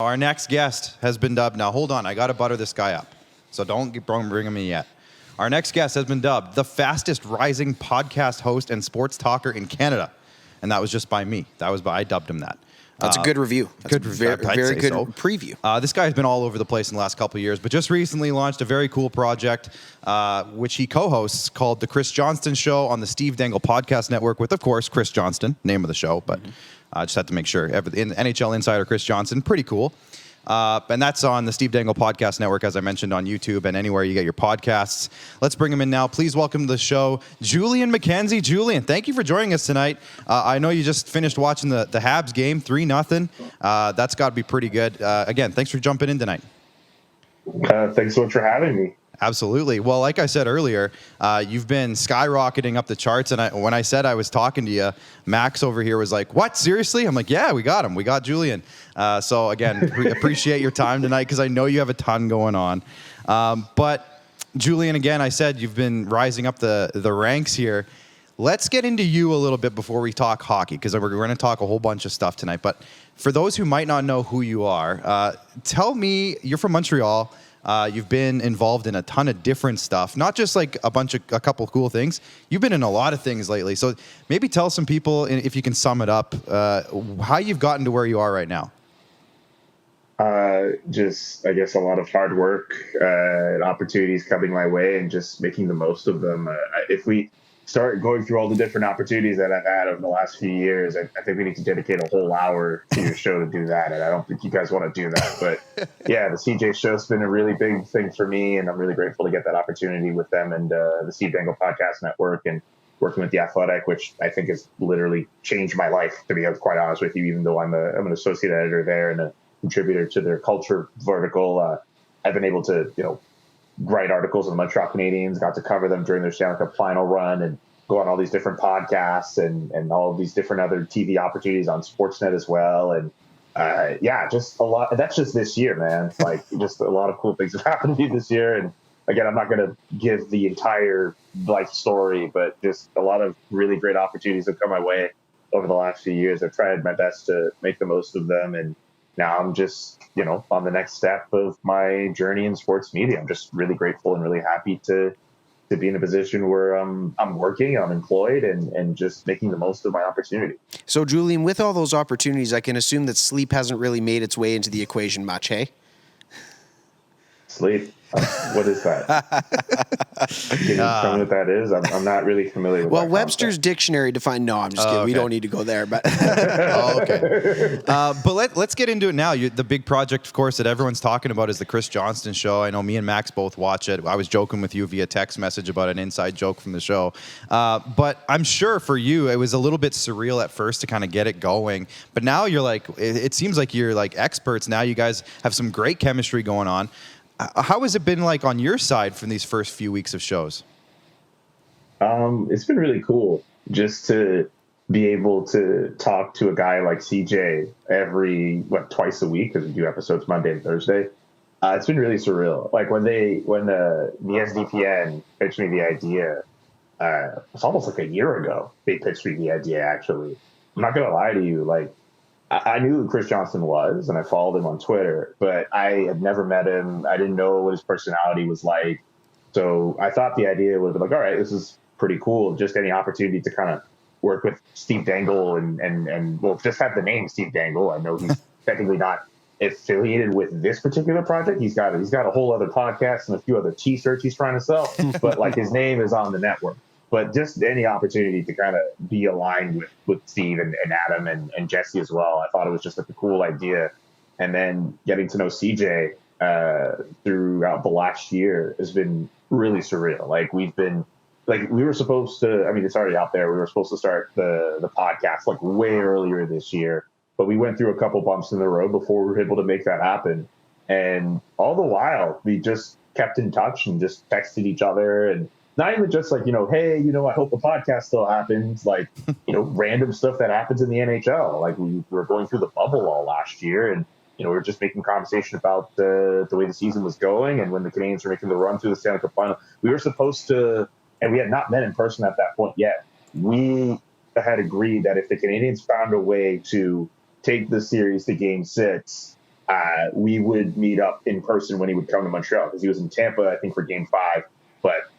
Our next guest has been dubbed. Now, hold on. I got to butter this guy up. So don't bring him in yet. Our next guest has been dubbed the fastest rising podcast host and sports talker in Canada. And that was just by me. I dubbed him that. That's a good review. That's a very good preview. This guy's been all over the place in the last couple of years, but just recently launched a very cool project, which he co-hosts called The Chris Johnston Show on the Steve Dangle Podcast Network with, of course, Chris Johnston, name of the show. But I just had to make sure. In NHL Insider Chris Johnston, pretty cool. And that's on the Steve Dangle Podcast Network, as I mentioned, on YouTube and anywhere you get your podcasts. Let's bring him in now. Please welcome to the show, Julian McKenzie. Julian, thank you for joining us tonight. I know you just finished watching the Habs game, 3-0. That's got to be pretty good. Again, thanks for jumping in tonight. Thanks so much for having me. Absolutely. Well, like I said earlier, you've been skyrocketing up the charts. And when I said I was talking to you, Max over here was like, what, seriously? I'm like, yeah, we got him. We got Julian. So again, appreciate your time tonight because I know you have a ton going on. But Julian, again, I said you've been rising up the ranks here. Let's get into you a little bit before we talk hockey because we're going to talk a whole bunch of stuff tonight. But for those who might not know who you are, tell me, you're from Montreal. You've been involved in a ton of different stuff, not just like a couple of cool things. You've been in a lot of things lately. So maybe tell some people, if you can sum it up, how you've gotten to where you are right now. Just, I guess, a lot of hard work, and opportunities coming my way and just making the most of them. If we start going through all the different opportunities that I've had over the last few years, I think we need to dedicate a whole hour to your show to do that. And I don't think you guys want to do that. But yeah, the CJ show's been a really big thing for me. And I'm really grateful to get that opportunity with them and the Steve Dangle Podcast Network and working with The Athletic, which I think has literally changed my life, to be quite honest with you, even though I'm an associate editor there and a contributor to their culture vertical. I've been able to, write articles on the Montreal Canadiens, got to cover them during their Stanley Cup final run and go on all these different podcasts and all of these different other TV opportunities on Sportsnet as well. And just a lot. That's just this year, man. Like just a lot of cool things have happened to me this year. And again, I'm not going to give the entire life story, but just a lot of really great opportunities have come my way over the last few years. I've tried my best to make the most of them. And now I'm just, on the next step of my journey in sports media. I'm just really grateful and really happy to be in a position where I'm working, I'm employed, and just making the most of my opportunity. So, Julian, with all those opportunities, I can assume that sleep hasn't really made its way into the equation much, hey? Sleep? What is that? Can you tell me what that is? I'm not really familiar with that. Well, Webster's dictionary defined. No, I'm just kidding. Okay. We don't need to go there. But okay. But let's get into it now. The big project, of course, that everyone's talking about is the Chris Johnston Show. I know me and Max both watch it. I was joking with you via text message about an inside joke from the show. But I'm sure for you, it was a little bit surreal at first to kind of get it going. But now you're like, it seems like you're like experts. Now you guys have some great chemistry going on. How has it been like on your side from these first few weeks of shows? It's been really cool just to be able to talk to a guy like CJ twice a week, because we do episodes Monday and Thursday. It's been really surreal. Like when the SDPN pitched me the idea, it's almost like a year ago. They pitched me the idea, actually. I'm not going to lie to you. Like, I knew who Chris Johnston was, and I followed him on Twitter, but I had never met him. I didn't know what his personality was like. So I thought the idea would be like, all right, this is pretty cool. Just any opportunity to kind of work with Steve Dangle and just have the name Steve Dangle. I know he's technically not affiliated with this particular project. He's got a whole other podcast and a few other t-shirts he's trying to sell, but like his name is on the network. But just any opportunity to kind of be aligned with Steve and Adam and Jesse as well. I thought it was just like a cool idea. And then getting to know CJ throughout the last year has been really surreal. Like we were supposed to, I mean, it's already out there. We were supposed to start the podcast like way earlier this year, but we went through a couple bumps in the road before we were able to make that happen. And all the while we just kept in touch and just texted each other, and not even just like, hey, I hope the podcast still happens. Like, random stuff that happens in the NHL. Like we were going through the bubble all last year, and, we were just making conversation about the way the season was going. And when the Canadiens were making the run through the Stanley Cup final, we were supposed to, and we had not met in person at that point yet. We had agreed that if the Canadiens found a way to take the series to Game 6, we would meet up in person when he would come to Montreal, because he was in Tampa, I think, for Game 5, but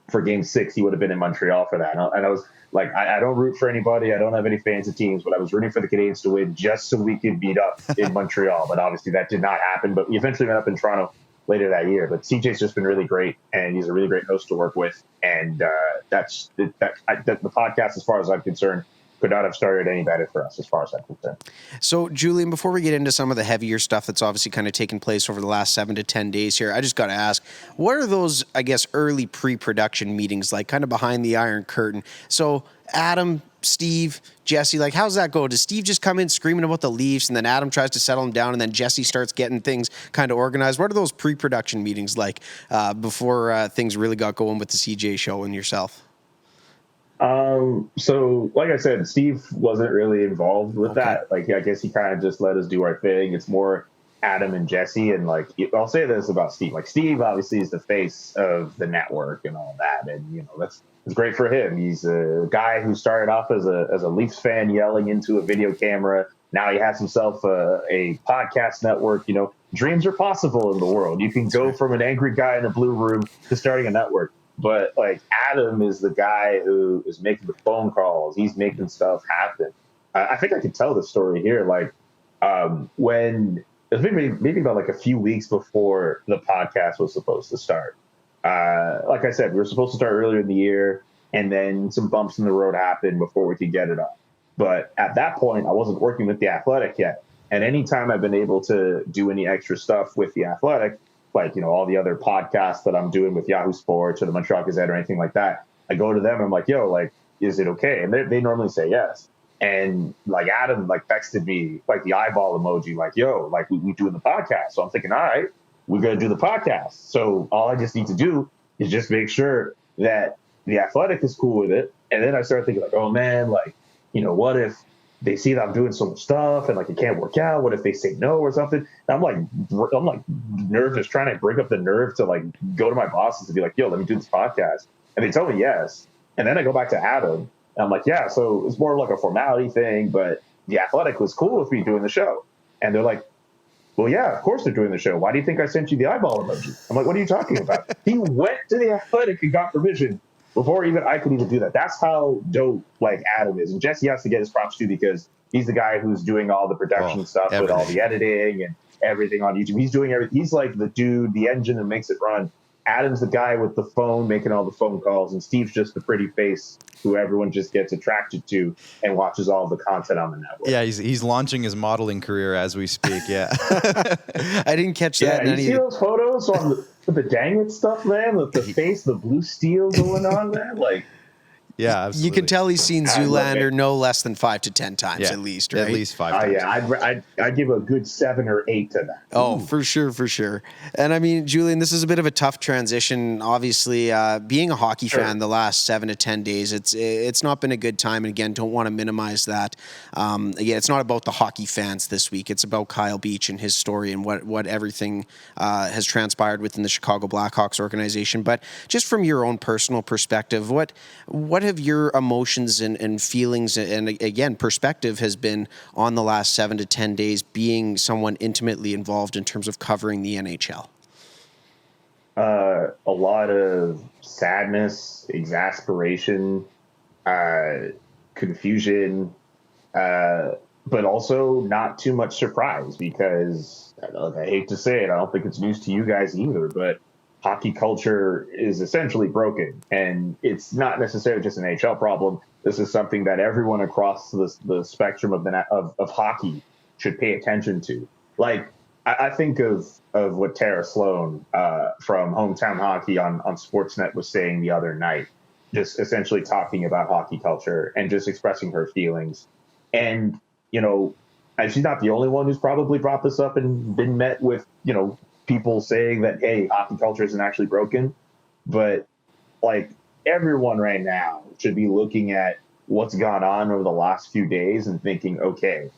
for Game 6, he would have been in Montreal for that. And I was like, I don't root for anybody. I don't have any fans of teams, but I was rooting for the Canadiens to win just so we could meet up in Montreal. But obviously that did not happen. But we eventually met up in Toronto later that year. But CJ's just been really great, and he's a really great host to work with. And the podcast, as far as I'm concerned, could not have started any better for us, as far as I'm concerned. So, Julian, before we get into some of the heavier stuff that's obviously kind of taken place over the last 7 to 10 days here, I just got to ask, what are those, I guess, early pre-production meetings like, kind of behind the Iron Curtain? So, Adam, Steve, Jesse, like, how's that go? Does Steve just come in screaming about the Leafs, and then Adam tries to settle him down, and then Jesse starts getting things kind of organized? What are those pre-production meetings like before things really got going with the CJ show and yourself? So like I said, Steve wasn't really involved with that. Like, I guess he kind of just let us do our thing. It's more Adam and Jesse. And like, I'll say this about Steve, like, Steve obviously is the face of the network and all that. And, you know, it's great for him. He's a guy who started off as a Leafs fan yelling into a video camera. Now he has himself a podcast network. You know, dreams are possible in the world. You can go from an angry guy in a blue room to starting a network. But like, Adam is the guy who is making the phone calls. He's making stuff happen. I think I could tell the story here. Like, when it was maybe about like a few weeks before the podcast was supposed to start. Like I said, we were supposed to start earlier in the year, and then some bumps in the road happened before we could get it up. But at that point, I wasn't working with The Athletic yet. And anytime I've been able to do any extra stuff with The Athletic, like, you know, all the other podcasts that I'm doing with Yahoo Sports or the Montreal Gazette or anything like that, I go to them and I'm like, yo, like, is it okay? And they normally say yes. And like, Adam like texted me like the eyeball emoji, like, yo, like, we doing the podcast. So I'm thinking, all right, we're going to do the podcast. So all I just need to do is just make sure that The Athletic is cool with it. And then I started thinking like, oh man, like, you know, what if they see that I'm doing so much stuff and like it can't work out? What if they say no or something? And I'm like nervous, trying to break up the nerve to like go to my bosses and be like, yo, let me do this podcast. And they tell me yes. And then I go back to Adam and I'm like, yeah, so it's more like a formality thing, but The Athletic was cool with me doing the show. And they're like, well, yeah, of course they're doing the show. Why do you think I sent you the eyeball emoji? I'm like, what are you talking about? He went to The Athletic and got permission before even I could even do that. That's how dope like Adam is. And Jesse has to get his props too, because he's the guy who's doing all the production stuff with all the editing and everything on YouTube. He's doing everything. He's like the dude, the engine that makes it run. Adam's the guy with the phone making all the phone calls, and Steve's just the pretty face who everyone just gets attracted to and watches all the content on the network. Yeah, he's launching his modeling career as we speak. Yeah. I didn't catch that. Yeah, you see those photos on the dang it stuff, man, with the face, the blue steel going on, man? Like, yeah, absolutely. You can tell he's seen Zoolander no less than 5 to 10 times at least, right? At least 5 times. Yeah, I'd give a good 7 or 8 to that. Oh, for sure. And I mean, Julian, this is a bit of a tough transition. Obviously, being a hockey fan the last 7 to 10 days, it's not been a good time. And again, don't want to minimize that. Again, it's not about the hockey fans this week. It's about Kyle Beach and his story and what everything has transpired within the Chicago Blackhawks organization. But just from your own personal perspective, what have your emotions and feelings and again perspective has been on the last 7 to 10 days being someone intimately involved in terms of covering the NHL? A lot of sadness, exasperation, confusion, but also not too much surprise, because I hate to say it, I don't think it's news to you guys either, but hockey culture is essentially broken, and it's not necessarily just an NHL problem. This is something that everyone across the spectrum of hockey should pay attention to. Like, I think of what Tara Sloan from Hometown Hockey on Sportsnet was saying the other night, just essentially talking about hockey culture and just expressing her feelings. And, you know, and she's not the only one who's probably brought this up and been met with, you know, people saying that, hey, hockey culture isn't actually broken. But like, everyone right now should be looking at what's gone on over the last few days and thinking, okay,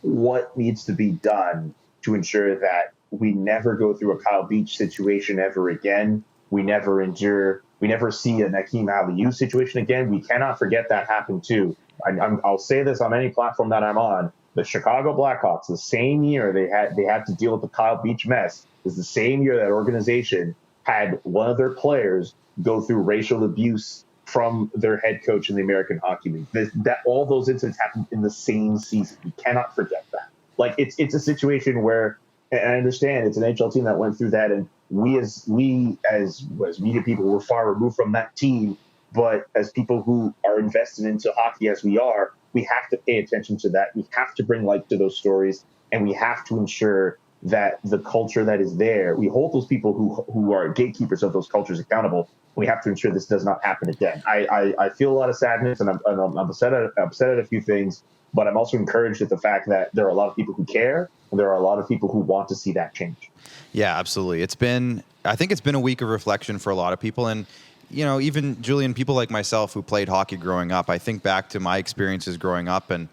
what needs to be done to ensure that we never go through a Kyle Beach situation ever again? We never see a Nakeem Aliu situation again. We cannot forget that happened too. I'll say this on any platform that I'm on. the Chicago Blackhawks, the same year they had to deal with the Kyle Beach mess, is the same year that organization had one of their players go through racial abuse from their head coach in the American Hockey League. That all those incidents happened in the same season. We cannot forget that. Like it's a situation where, and I understand it's an NHL team that went through that, and we as media people were far removed from that team. But as people who are invested into hockey as we are, we have to pay attention to that. We have to bring light to those stories, and we have to ensure that the culture that is there, we hold those people who are gatekeepers of those cultures accountable. We have to ensure this does not happen again. I feel a lot of sadness, and I'm upset at a few things, but I'm also encouraged at the fact that there are a lot of people who care, and there are a lot of people who want to see that change. Yeah, absolutely. I think it's been a week of reflection for a lot of people, and even Julian, people like myself who played hockey growing up, I think back to my experiences growing up and,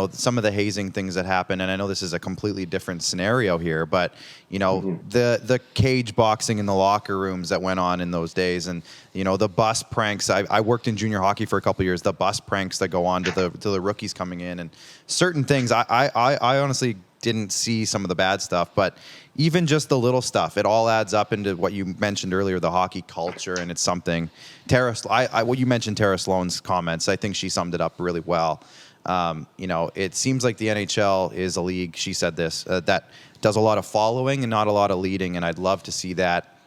some of the hazing things that happened. And I know this is a completely different scenario here, but, the cage boxing in the locker rooms that went on in those days, and, the bus pranks. I worked in junior hockey for a couple of years, the bus pranks that go on to the rookies coming in, and certain things. I honestly didn't see some of the bad stuff, but even just the little stuff, it all adds up into what you mentioned earlier, the hockey culture, and it's something. What you mentioned, Tara Sloan's comments, I think she summed it up really well. It seems like the NHL is a league, she said this, that does a lot of following and not a lot of leading, and I'd love to see that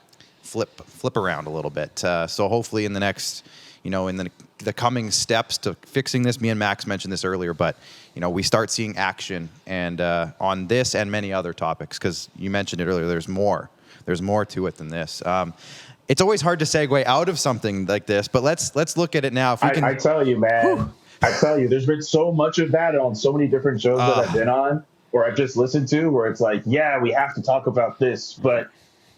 flip around a little bit. So hopefully in the next, in the coming steps to fixing this, me and Max mentioned this earlier, but we start seeing action and on this and many other topics, because you mentioned it earlier. There's more to it than this. It's always hard to segue out of something like this, but let's look at it now. If we can, I tell you, man. Whew. I tell you, there's been so much of that on so many different shows that I've been on, or I've just listened to, where it's like, yeah, we have to talk about this, but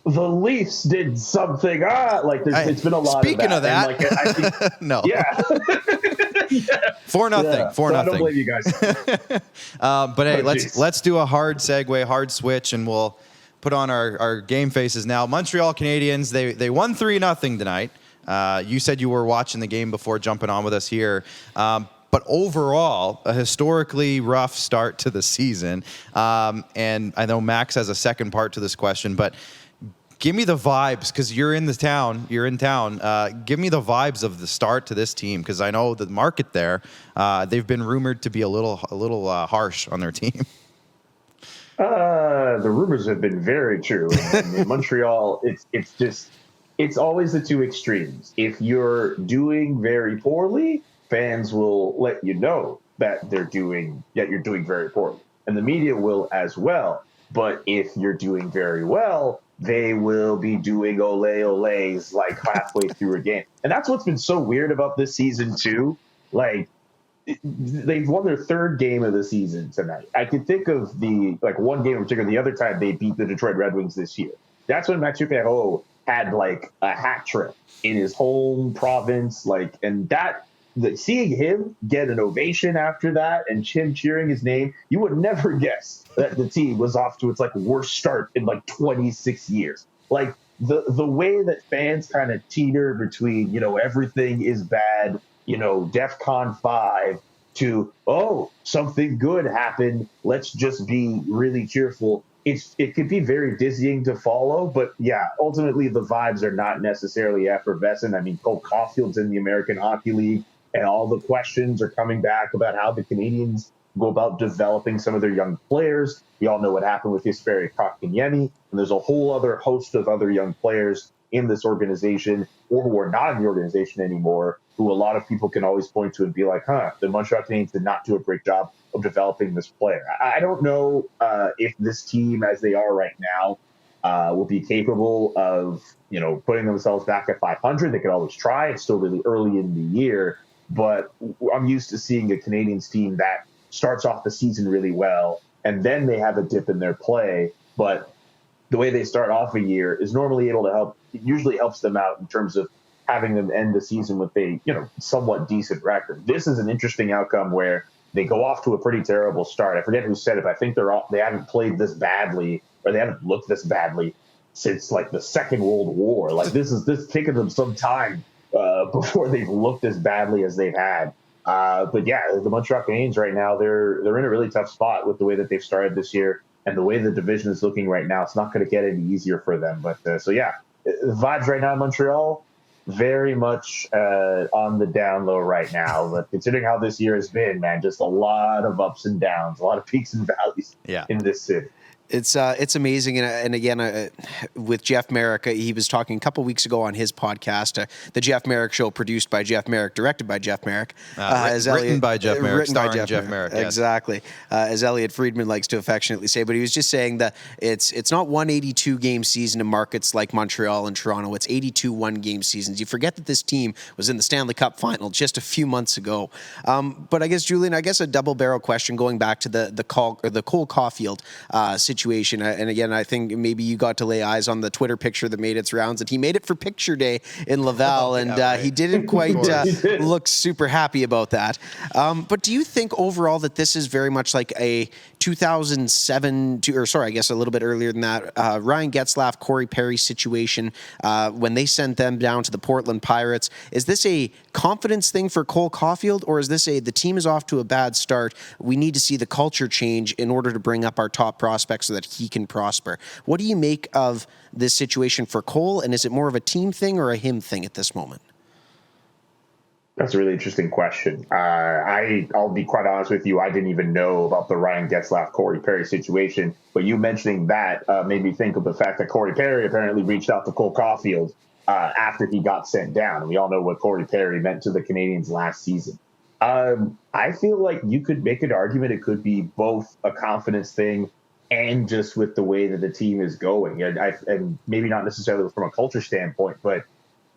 the Leafs did something. It's been a lot. Speaking of that, and I think, no, yeah. Yeah. 4-0. Yeah. 4-0. So I don't blame you guys. But hey, let's do a hard segue, hard switch, and we'll put on our game faces now. Montreal Canadiens, they won 3-0 tonight. You said you were watching the game before jumping on with us here. But overall, a historically rough start to the season. And I know Max has a second part to this question, but give me the vibes, because you're in town. Give me the vibes of the start to this team, because I know the market there, they've been rumored to be a little harsh on their team. The rumors have been very true. In Montreal, it's always the two extremes. If you're doing very poorly, fans will let you know that you're doing very poorly, and the media will as well. But if you're doing very well, they will be doing ole-oles like halfway through a game. And that's what's been so weird about this season too. Like, they've won their third game of the season tonight. I could think of one game in particular, the other time they beat the Detroit Red Wings this year. That's when Mathieu Perreault had like a hat trick in his home province. Seeing him get an ovation after that and him cheering his name, you would never guess that the team was off to its worst start in 26 years. Like the way that fans kind of teeter between, everything is bad, DEFCON 5 to, oh, something good happened, let's just be really cheerful. It could be very dizzying to follow, but yeah, ultimately the vibes are not necessarily effervescent. I mean, Cole Caulfield's in the American Hockey League, and all the questions are coming back about how the Canadians go about developing some of their young players. We all know what happened with Jesperi Kotkaniemi, and there's a whole other host of other young players in this organization, or who are not in the organization anymore, who a lot of people can always point to and be like, the Montreal Canadiens did not do a great job of developing this player. I don't know if this team, as they are right now, will be capable of, putting themselves back at 500. They could always try. It's still really early in the year, but I'm used to seeing a Canadiens team that starts off the season really well, and then they have a dip in their play. But the way they start off a year is normally able to help. It usually helps them out in terms of having them end the season with a, somewhat decent record. This is an interesting outcome where they go off to a pretty terrible start. I forget who said it, but I think they haven't played this badly, or they haven't looked this badly since the Second World War. This taken them some time before they've looked as badly as they've had. But yeah, the Montreal Canadiens right now, they're in a really tough spot with the way that they've started this year and the way the division is looking right now. It's not going to get any easier for them. But so yeah, the vibes right now in Montreal, very much on the down low right now. But considering how this year has been, man, just a lot of ups and downs, a lot of peaks and valleys in this city. It's amazing, and again, with Jeff Merrick, he was talking a couple weeks ago on his podcast, the Jeff Merrick Show, produced by Jeff Merrick, directed by Jeff Merrick, written by Jeff Merrick, starring Jeff Merrick. Yes. Exactly, as Elliot Friedman likes to affectionately say. But he was just saying that it's not one 82-game season in markets like Montreal and Toronto. It's 82 one-game seasons. You forget that this team was in the Stanley Cup final just a few months ago. But I guess, Julian, a double-barrel question going back to the Cole Caulfield situation. And again, I think maybe you got to lay eyes on the Twitter picture that made its rounds, and he made it for picture day in Laval, he didn't quite look super happy about that. But do you think overall that this is very much like a 2007, I guess a little bit earlier than that, Ryan Getzlaf, Corey Perry situation when they sent them down to the Portland Pirates? Is this a confidence thing for Cole Caulfield, or is this the team is off to a bad start, we need to see the culture change in order to bring up our top prospects so that he can prosper? What do you make of this situation for Cole, and is it more of a team thing or a him thing at this moment? That's a really interesting question. I'll be quite honest with you. I didn't even know about the Ryan Getzlaf, Corey Perry situation, but you mentioning that made me think of the fact that Corey Perry apparently reached out to Cole Caulfield after he got sent down. And we all know what Corey Perry meant to the Canadiens last season. I feel like you could make an argument it could be both a confidence thing and just with the way that the team is going. And maybe not necessarily from a culture standpoint, but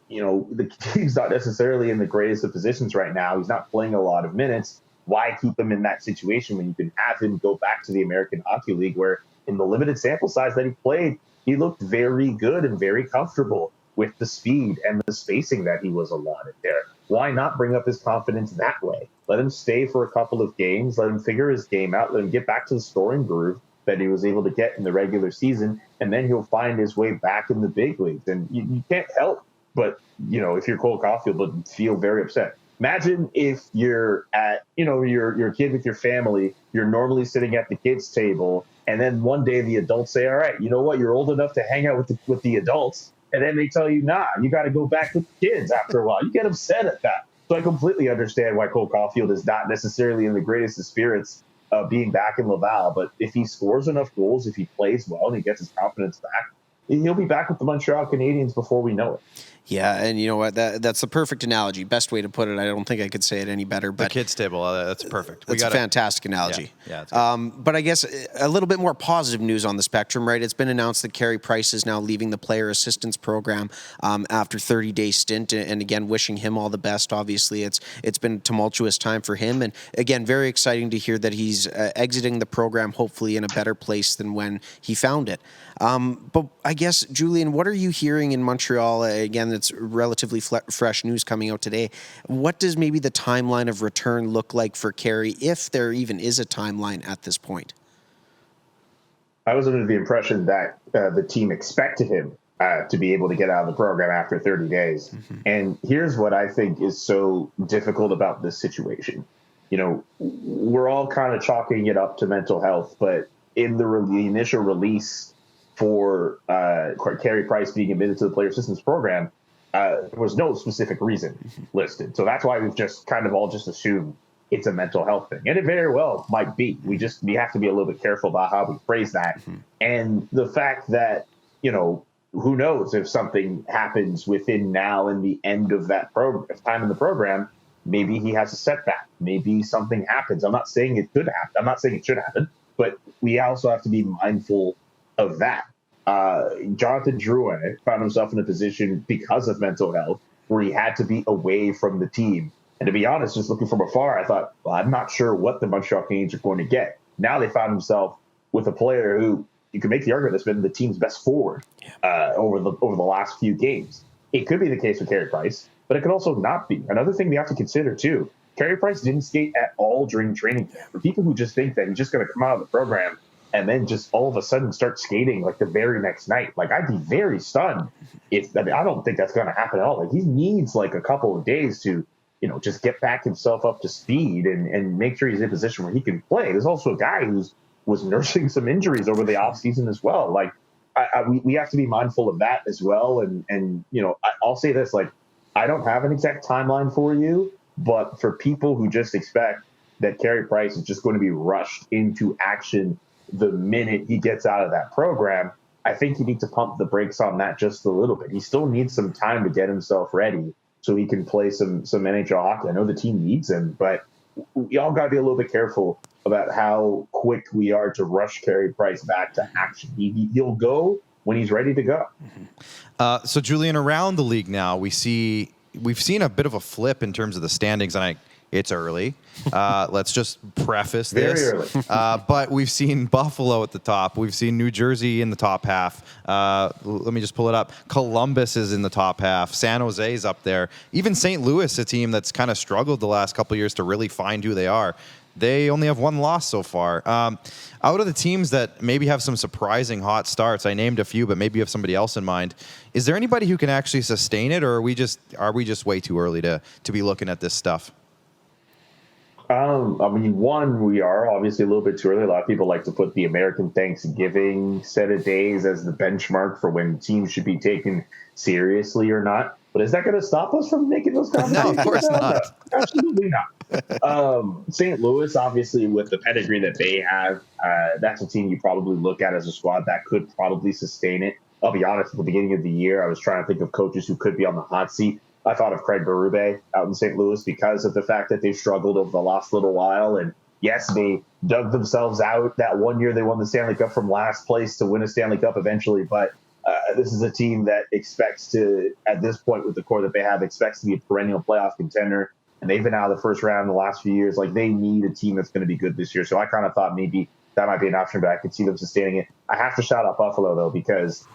the team's not necessarily in the greatest of positions right now. He's not playing a lot of minutes. Why keep him in that situation when you can have him go back to the American Hockey League, where in the limited sample size that he played, he looked very good and very comfortable with the speed and the spacing that he was allotted there. Why not bring up his confidence that way? Let him stay for a couple of games, let him figure his game out, let him get back to the scoring groove that he was able to get in the regular season, and then he'll find his way back in the big leagues. And you can't help but, if you're Cole Caulfield, would feel very upset. Imagine if you're at, you're a kid with your family, you're normally sitting at the kids' table, and then one day the adults say, all right, you know what, you're old enough to hang out with the adults, and then they tell you, nah, you got to go back with the kids after a while. You get upset at that. So I completely understand why Cole Caulfield is not necessarily in the greatest of spirits being back in Laval, but if he scores enough goals, if he plays well and he gets his confidence back, he'll be back with the Montreal Canadiens before we know it. Yeah, and you know what? That's the perfect analogy. Best way to put it. I don't think I could say it any better. But the kids' table, that's perfect. That's a fantastic analogy. Yeah, but I guess a little bit more positive news on the spectrum, right? It's been announced that Carey Price is now leaving the player assistance program after 30-day stint. And again, wishing him all the best. Obviously, it's been a tumultuous time for him. And again, very exciting to hear that he's exiting the program, hopefully in a better place than when he found it. But I guess, Julian, what are you hearing in Montreal? Again, it's relatively fresh news coming out today. What does maybe the timeline of return look like for Carey, if there even is a timeline at this point? I was under the impression that the team expected him to be able to get out of the program after 30 days. Mm-hmm. And here's what I think is so difficult about this situation. We're all kind of chalking it up to mental health, but in the initial release for Carey Price being admitted to the player assistance program, there was no specific reason listed. So that's why we've just kind of all just assumed it's a mental health thing. And it very well might be. We have to be a little bit careful about how we phrase that. Mm-hmm. And the fact that, who knows if something happens within now and the end of that time in the program, maybe he has a setback. Maybe something happens. I'm not saying it could happen. I'm not saying it should happen, but we also have to be mindful of that. Jonathan Drouin found himself in a position because of mental health where he had to be away from the team. And to be honest, just looking from afar, I thought, well, I'm not sure what the Montreal Canadiens are going to get. Now they found himself with a player who you can make the argument has been the team's best forward over the last few games. It could be the case with Carey Price, but it could also not be. Another thing we have to consider, too, Carey Price didn't skate at all during training camp. For people who just think that he's just going to come out of the program and then just all of a sudden start skating like the very next night. Like, I'd be very stunned I don't think that's going to happen at all. Like, he needs like a couple of days to, just get back himself up to speed and make sure he's in a position where he can play. There's also a guy was nursing some injuries over the offseason as well. Like, we have to be mindful of that as well. And I'll say this, like, I don't have an exact timeline for you, but for people who just expect that Carey Price is just going to be rushed into action the minute he gets out of that program, I think you need to pump the brakes on that just a little bit. He still needs some time to get himself ready so he can play some NHL hockey. I know the team needs him, but we all got to be a little bit careful about how quick we are to rush Carey Price back to action. He'll go when he's ready to go. So, Julian, around the league now, we've seen a bit of a flip in terms of the standings, and it's early. Let's just preface this. Very early. But we've seen Buffalo at the top. We've seen New Jersey in the top half. Let me just pull it up. Columbus is in the top half. San Jose's up there. Even St. Louis, a team that's kind of struggled the last couple of years to really find who they are. They only have one loss so far. Out of the teams that maybe have some surprising hot starts, I named a few, but maybe you have somebody else in mind. Is there anybody who can actually sustain it, or are we just way too early to be looking at this stuff? We are obviously a little bit too early. A lot of people like to put the American Thanksgiving set of days as the benchmark for when teams should be taken seriously or not. But is that going to stop us from making those conversations? No, of course not. No, absolutely not. St. Louis, obviously, with the pedigree that they have, that's a team you probably look at as a squad that could probably sustain it. I'll be honest, at the beginning of the year, I was trying to think of coaches who could be on the hot seat. I thought of Craig Berube out in St. Louis because of the fact that they've struggled over the last little while. And yes, they dug themselves out. That one year they won the Stanley Cup from last place to win a Stanley Cup eventually. But this is a team that expects to, at this point with the core that they have, expects to be a perennial playoff contender. And they've been out of the first round in the last few years. Like, they need a team that's going to be good this year. So I kind of thought maybe that might be an option, but I could see them sustaining it. I have to shout out Buffalo, though, because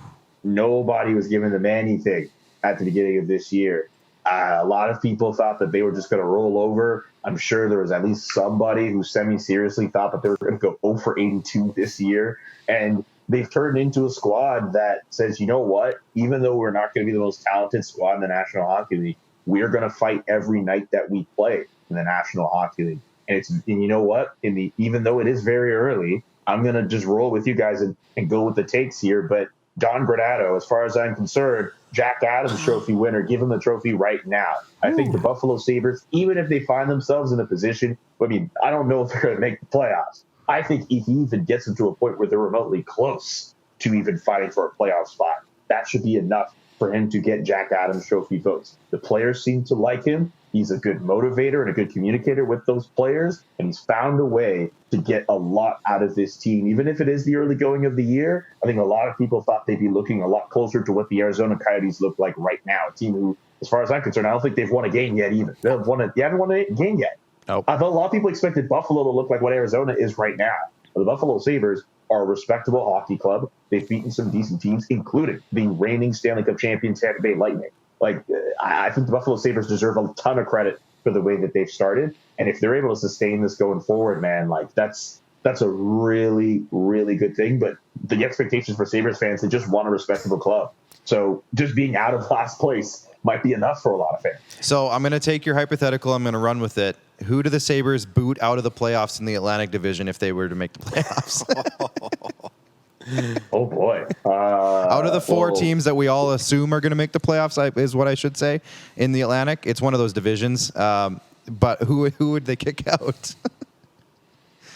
nobody was giving them anything at the beginning of this year. A lot of people thought that they were just going to roll over. I'm sure there was at least somebody who semi-seriously thought that they were going to go 0 for 82 this year. And they've turned into a squad that says, you know what, even though we're not going to be the most talented squad in the National Hockey League, we're going to fight every night that we play in the National Hockey League. And you know what, even though it is very early, I'm going to just roll with you guys and go with the takes here. But Don Granato, as far as I'm concerned, Jack Adams Trophy winner, give him the trophy right now. I think the Buffalo Sabres, even if they find themselves in a position, I don't know if they're going to make the playoffs. I think if he even gets them to a point where they're remotely close to even fighting for a playoff spot, that should be enough for him to get Jack Adams Trophy votes. The players seem to like him. He's a good motivator and a good communicator with those players, and he's found a way to get a lot out of this team. Even if it is the early going of the year, I think a lot of people thought they'd be looking a lot closer to what the Arizona Coyotes look like right now. A team who, as far as I'm concerned, I don't think they've won a game yet even. They haven't won a game yet. Nope. I thought a lot of people expected Buffalo to look like what Arizona is right now. The Buffalo Sabres are a respectable hockey club. They've beaten some decent teams, including the reigning Stanley Cup champion Tampa Bay Lightning. I think the Buffalo Sabres deserve a ton of credit for the way that they've started. And if they're able to sustain this going forward, man, that's a really, really good thing. But the expectations for Sabres fans, they just want a respectable club. So just being out of last place might be enough for a lot of fans. So I'm going to take your hypothetical. I'm going to run with it. Who do the Sabres boot out of the playoffs in the Atlantic Division if they were to make the playoffs? Oh, boy. Out of the four teams that we all assume are going to make the playoffs, is what I should say, in the Atlantic. It's one of those divisions. But who would they kick out?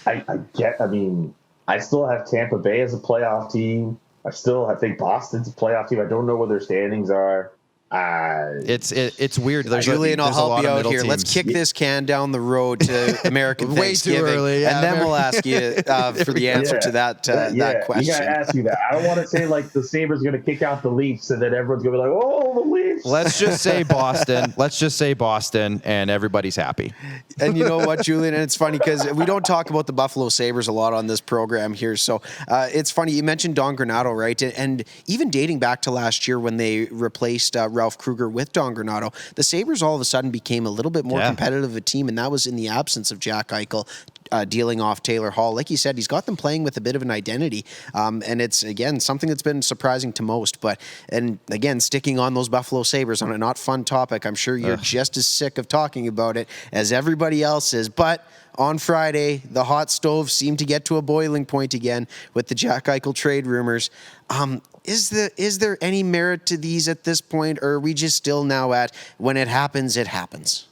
I still have Tampa Bay as a playoff team. I think Boston's a playoff team. I don't know where their standings are. It's weird. Julian, I'll help you out here. Teams. Let's kick this can down the road to American Way Thanksgiving, too early, yeah, and then we'll ask you for the answer to that question. You got to ask you that. I don't want to say like the Sabres going to kick out the Leafs and then everyone's going to be like, oh, the Leafs. Let's just say Boston, and everybody's happy. And you know what, Julian? And it's funny because we don't talk about the Buffalo Sabres a lot on this program here. So it's funny. You mentioned Don Granato, right? And even dating back to last year when they replaced Ralph Kruger with Don Granato, the Sabres all of a sudden became a little bit more competitive of a team, and that was in the absence of Jack Eichel dealing off Taylor Hall. Like you said, he's got them playing with a bit of an identity, and it's, again, something that's been surprising to most. And again, sticking on those Buffalo Sabres on a not fun topic, I'm sure you're just as sick of talking about it as everybody else is. But on Friday, the hot stove seemed to get to a boiling point again with the Jack Eichel trade rumors. Is there any merit to these at this point, or are we just still now at when it happens, it happens?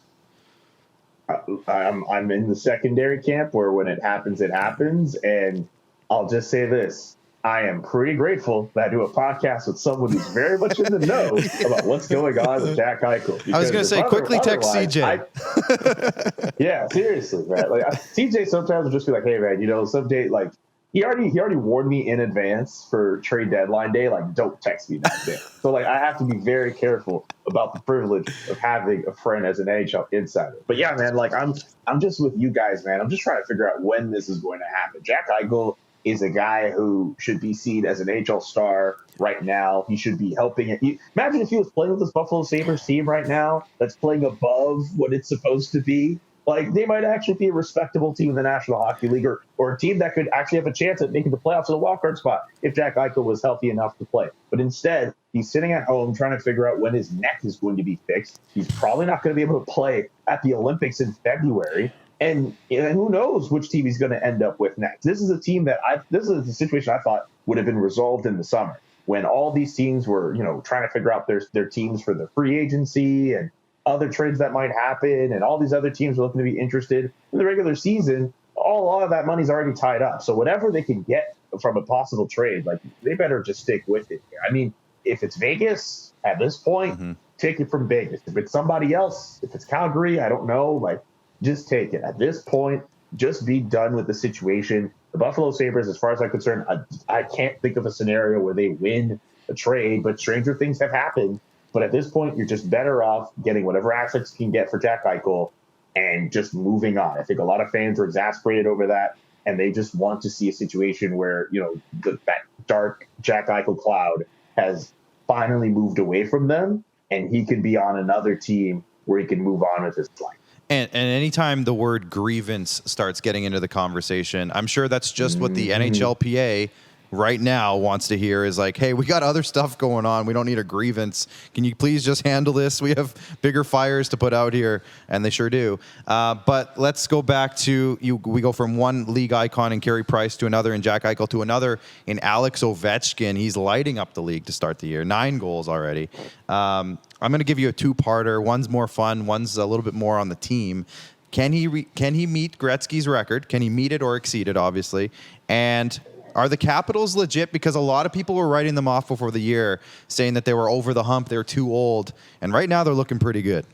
I'm in the secondary camp where when it happens, and I'll just say this. I am pretty grateful that I do a podcast with someone who's very much in the know about what's going on with Jack Eichel. I was going to say, quickly text CJ. Yeah, seriously, man. Like CJ sometimes will just be like, "Hey, man, someday, like he already warned me in advance for trade deadline day, like don't text me that day." So like I have to be very careful about the privilege of having a friend as an NHL insider. But yeah, man, like I'm just with you guys, man. I'm just trying to figure out when this is going to happen. Jack Eichel is a guy who should be seen as an NHL star right now. He should be helping it. Imagine if he was playing with this Buffalo Sabres team right now that's playing above what it's supposed to be. Like, they might actually be a respectable team in the National Hockey League, or a team that could actually have a chance at making the playoffs in a wildcard spot if Jack Eichel was healthy enough to play. But instead, he's sitting at home trying to figure out when his neck is going to be fixed. He's probably not going to be able to play at the Olympics in February. And who knows which team he's going to end up with next. This is a team this is a situation I thought would have been resolved in the summer when all these teams were, trying to figure out their teams for the free agency and other trades that might happen. And all these other teams are looking to be interested in the regular season. A lot of that money's already tied up. So whatever they can get from a possible trade, like they better just stick with it. I mean, if it's Vegas at this point, take it from Vegas. If it's somebody else, if it's Calgary, I don't know, like, just take it. At this point, just be done with the situation. The Buffalo Sabres, as far as I'm concerned, I can't think of a scenario where they win a trade, but stranger things have happened. But at this point, you're just better off getting whatever assets you can get for Jack Eichel and just moving on. I think a lot of fans are exasperated over that, and they just want to see a situation where, that dark Jack Eichel cloud has finally moved away from them, and he can be on another team where he can move on with his life. And anytime the word grievance starts getting into the conversation, I'm sure that's just what the NHLPA right now wants to hear is like, hey, we got other stuff going on. We don't need a grievance. Can you please just handle this? We have bigger fires to put out here, and they sure do. But let's go back to you. We go from one league icon in Carey Price to another in Jack Eichel to another in Alex Ovechkin. He's lighting up the league to start the year. 9 goals already. I'm going to give you a two-parter. One's more fun. One's a little bit more on the team. Can he meet Gretzky's record? Can he meet it or exceed it, obviously? And are the Capitals legit? Because a lot of people were writing them off before the year, saying that they were over the hump, they're too old. And right now they're looking pretty good.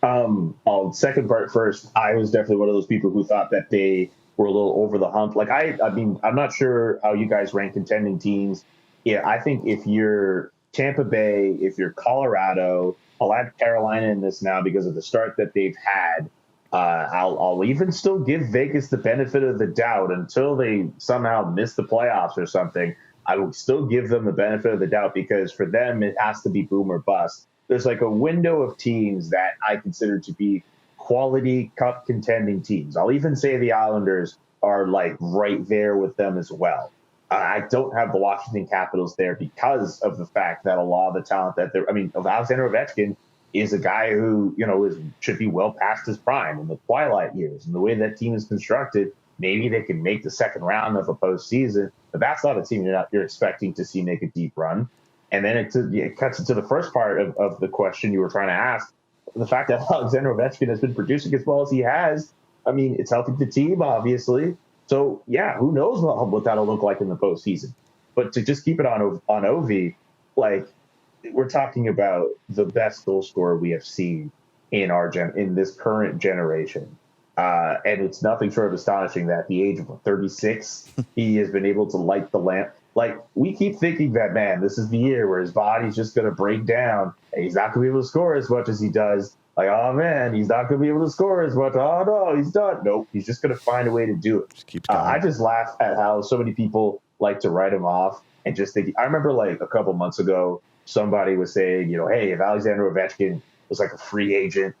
I'll second part first. I was definitely one of those people who thought that they were a little over the hump. Like, I mean, I'm not sure how you guys rank contending teams. Yeah, I think if you're Tampa Bay, if you're Colorado, I'll add Carolina in this now because of the start that they've had. I'll even still give Vegas the benefit of the doubt until they somehow miss the playoffs or something. I will still give them the benefit of the doubt because for them, it has to be boom or bust. There's like a window of teams that I consider to be quality cup contending teams. I'll even say the Islanders are like right there with them as well. I don't have the Washington Capitals there because of the fact that a lot of the talent that Alexander Ovechkin is a guy who, should be well past his prime in the twilight years. And the way that team is constructed, maybe they can make the second round of a postseason, but that's not a team you're expecting to see make a deep run. And then it cuts into the first part of the question you were trying to ask. The fact that Alexander Ovechkin has been producing as well as he has, I mean, it's helping the team, obviously. So, yeah, who knows what that'll look like in the postseason. But to just keep it on Ovi, like, we're talking about the best goal scorer we have seen in this current generation. And it's nothing short of astonishing that at the age of 36, he has been able to light the lamp. Like, we keep thinking that, man, this is the year where his body's just going to break down and he's not going to be able to score as much as he does. Like, oh, man, he's not going to be able to score as much. Oh, no, he's done. Nope, he's just going to find a way to do it. I just laugh at how so many people like to write him off and just think. I remember, like, a couple months ago, somebody was saying, hey, if Alexander Ovechkin was like a free agent,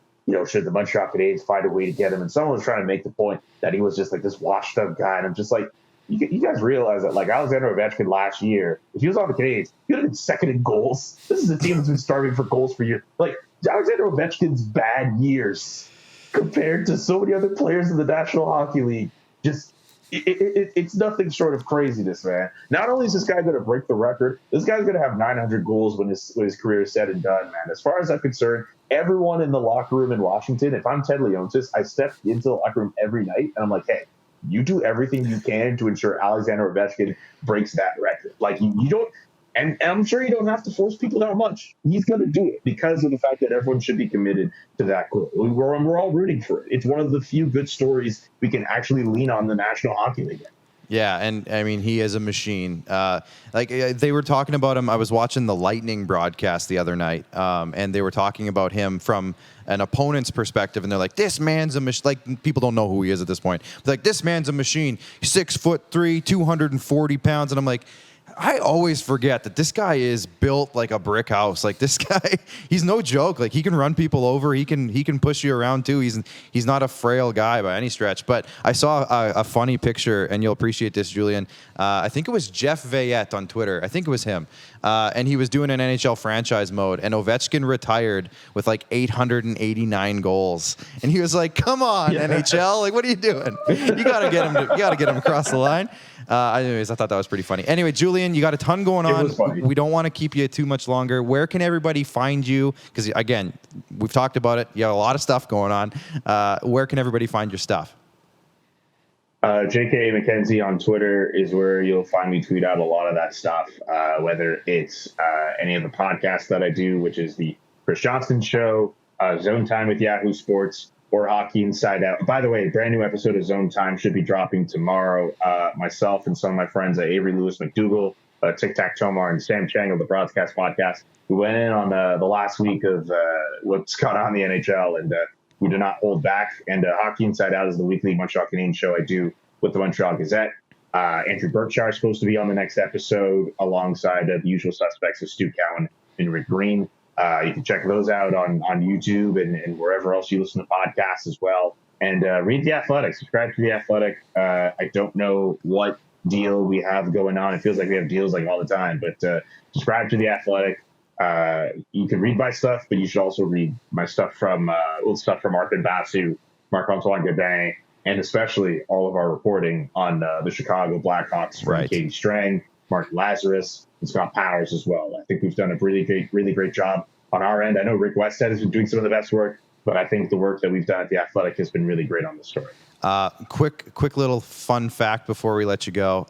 should the Montreal Canadiens find a way to get him? And someone was trying to make the point that he was just like this washed up guy. And I'm just like, you guys realize that like Alexander Ovechkin last year, if he was on the Canadiens, he would have been second in goals. This is a team that's been starving for goals for years. Like Alexander Ovechkin's bad years compared to so many other players in the National Hockey League, just it's nothing short of craziness, man. Not only is this guy going to break the record, this guy's going to have 900 goals when his career is said and done, man. As far as I'm concerned, everyone in the locker room in Washington, if I'm Ted Leonsis, I step into the locker room every night and I'm like, hey, you do everything you can to ensure Alexander Ovechkin breaks that record. Like you don't, and I'm sure you don't have to force people that much. He's going to do it because of the fact that everyone should be committed to that goal. We're all rooting for it. It's one of the few good stories we can actually lean on the National Hockey League. Yeah, and I mean, he is a machine. They were talking about him. I was watching the Lightning broadcast the other night, and they were talking about him from an opponent's perspective, and they're like, "This man's a machine." Like people don't know who he is at this point. But like, this man's a machine. 6'3", 240 pounds, and I'm like, I always forget that this guy is built like a brick house. Like this guy, he's no joke. Like he can run people over. He can push you around too. He's not a frail guy by any stretch. But I saw a funny picture, and you'll appreciate this, Julian. I think it was Jeff Veillette on Twitter. I think it was him. And he was doing an NHL franchise mode, and Ovechkin retired with like 889 goals. And he was like, "Come on, NHL! Like, what are you doing? You gotta get him across the line." Anyways, I thought that was pretty funny. Anyway, Julian, you got a ton going on. We don't want to keep you too much longer. Where can everybody find you? Because, again, we've talked about it. You have a lot of stuff going on. Where can everybody find your stuff? J.K. McKenzie on Twitter is where you'll find me tweet out a lot of that stuff, whether it's any of the podcasts that I do, which is the Chris Johnston Show, Zone Time with Yahoo Sports, or Hockey Inside Out. By the way, brand new episode of Zone Time should be dropping tomorrow. Myself and some of my friends, Avery Lewis McDougall, Tic Tac Tomar, and Sam Chang of the Broadcast Podcast, we went in on the last week of what's gone on in the NHL, and we do not hold back. And Hockey Inside Out is the weekly Montreal Canadiens show I do with the Montreal Gazette. Andrew Berkshire is supposed to be on the next episode alongside the usual suspects of Stu Cowan and Rick Green. You can check those out on YouTube and wherever else you listen to podcasts as well. And read The Athletic. Subscribe to The Athletic. I don't know what deal we have going on. It feels like we have deals like all the time. But subscribe to The Athletic. You can read my stuff, but you should also read my stuff from Martin Basu, Marc-Antoine Godin, and especially all of our reporting on the Chicago Blackhawks from Katie Strang, Mark Lazarus, and Scott Powers as well. I think we've done a really great job on our end. I know Rick Westhead has been doing some of the best work, but I think the work that we've done at The Athletic has been really great on the story. Quick little fun fact before we let you go.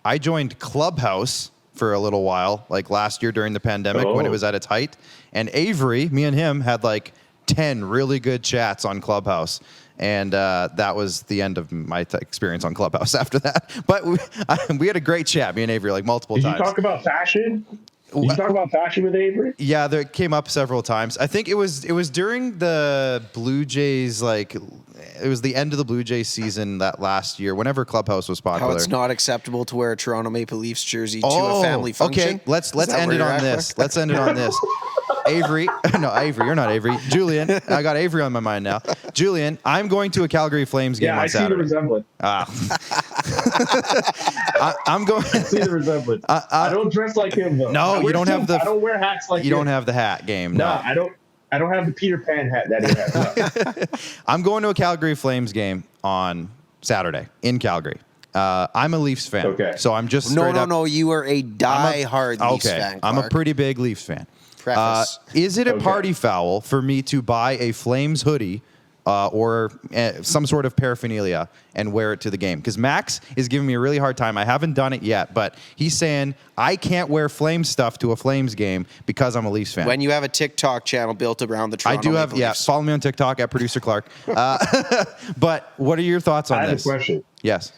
I joined Clubhouse for a little while, like last year during the pandemic when it was at its height. And Avery, me and him, had like 10 really good chats on Clubhouse. And that was the end of my experience on Clubhouse after that. But we had a great chat, me and Avery, like multiple times. Did you talk about fashion? Did you talk about fashion with Avery? Yeah, that came up several times. I think it was during the Blue Jays, like it was the end of the Blue Jays season that last year, whenever Clubhouse was popular. How it's not acceptable to wear a Toronto Maple Leafs jersey to a family function. Okay, let's end it on this. Let's end it on this. Avery, you're not Avery. Julian, I got Avery on my mind now. Julian, I'm going to a Calgary Flames game on Saturday. I see the resemblance. I'm going. I see the resemblance. I don't dress like him though. No, you don't have the. I don't wear hats like him. You don't have the hat game. No, I don't have the Peter Pan hat that he has. No. I'm going to a Calgary Flames game on Saturday in Calgary. I'm a Leafs fan. Okay. So I'm just No. You are a die-hard Leafs fan, Clark. I'm a pretty big Leafs fan. Is it a party foul for me to buy a Flames hoodie or some sort of paraphernalia and wear it to the game? Because Max is giving me a really hard time. I haven't done it yet, but he's saying I can't wear Flames stuff to a Flames game because I'm a Leafs fan. When you have a TikTok channel built around the Toronto Maple Leafs. Follow me on TikTok at Producer Clark. But what are your thoughts on this? I have a question. Yes.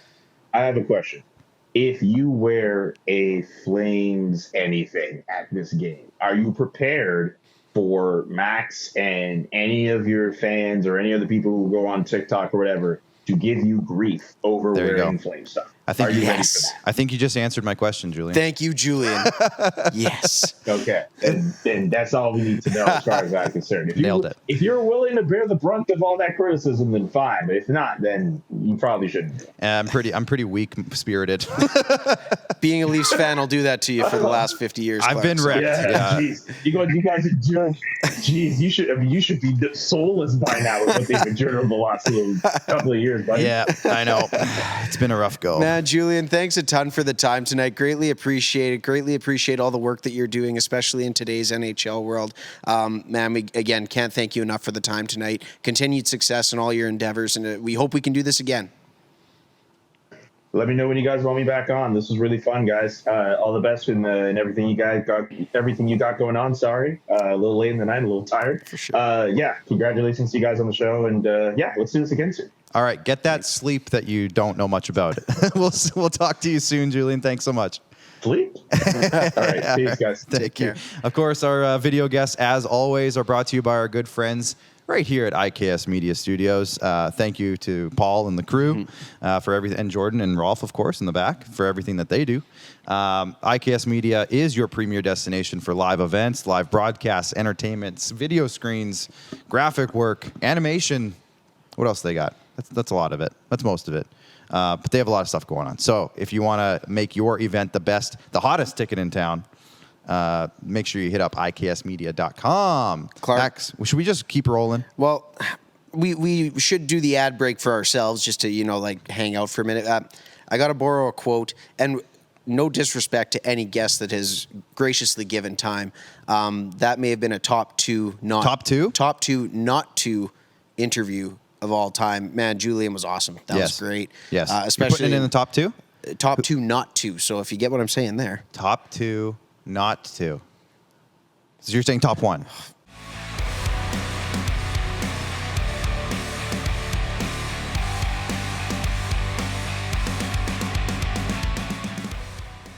I have a question. If you wear a Flames anything at this game, are you prepared for Max and any of your fans or any other people who go on TikTok or whatever to give you grief over wearing Flames stuff? I think Are you ready Yes. for I think you just answered my question, Julian. Thank you, Julian. Yes. that? Okay. And that's all we need to know as far as I'm concerned. Nailed it. If you're willing to bear the brunt of all that criticism, then fine. But if not, then you probably shouldn't. I'm pretty weak spirited. Being a Leafs fan will do that to you for the last 50 years. I've been Clark. wrecked. Yeah, Yeah. jeez. You guys endured. Jeez, you should be soulless by now with what they've endured over the last couple of years, buddy. Yeah, I know. It's been a rough go. Man, Julian, thanks a ton for the time tonight. Greatly appreciate it. Greatly appreciate all the work that you're doing, especially in today's NHL world. Man, we, again, can't thank you enough for the time tonight. Continued success in all your endeavors, and we hope we can do this again. Let me know when you guys want me back on. This was really fun, guys. All the best in everything you guys got, everything you got going on. Sorry, a little late in the night, a little tired. For sure. Yeah, congratulations to you guys on the show, and yeah, let's do this again soon. All right, get that sleep that you don't know much about. We'll talk to you soon, Julian. Thanks so much. Sleep. All right, peace, guys. Thank care. you. Of course, our video guests, as always, are brought to you by our good friends right here at IKS Media Studios. Thank you to Paul and the crew for everything, and Jordan and Rolf, of course, in the back for everything that they do. IKS Media is your premier destination for live events, live broadcasts, entertainments, video screens, graphic work, animation. What else they got? That's a lot of it. That's most of it. But they have a lot of stuff going on. So if you want to make your event the best, the hottest ticket in town, make sure you hit up iksmedia.com. Clark. Max, should we just keep rolling? Well, we should do the ad break for ourselves just to, like hang out for a minute. I got to borrow a quote, and no disrespect to any guest that has graciously given time. That may have been a top two not to interview of all time. Man, Julian was awesome. That was great. Yes. Especially You're putting it in the top two? Top two not to. So if you get what I'm saying there. Top two, not two. So you're saying top one?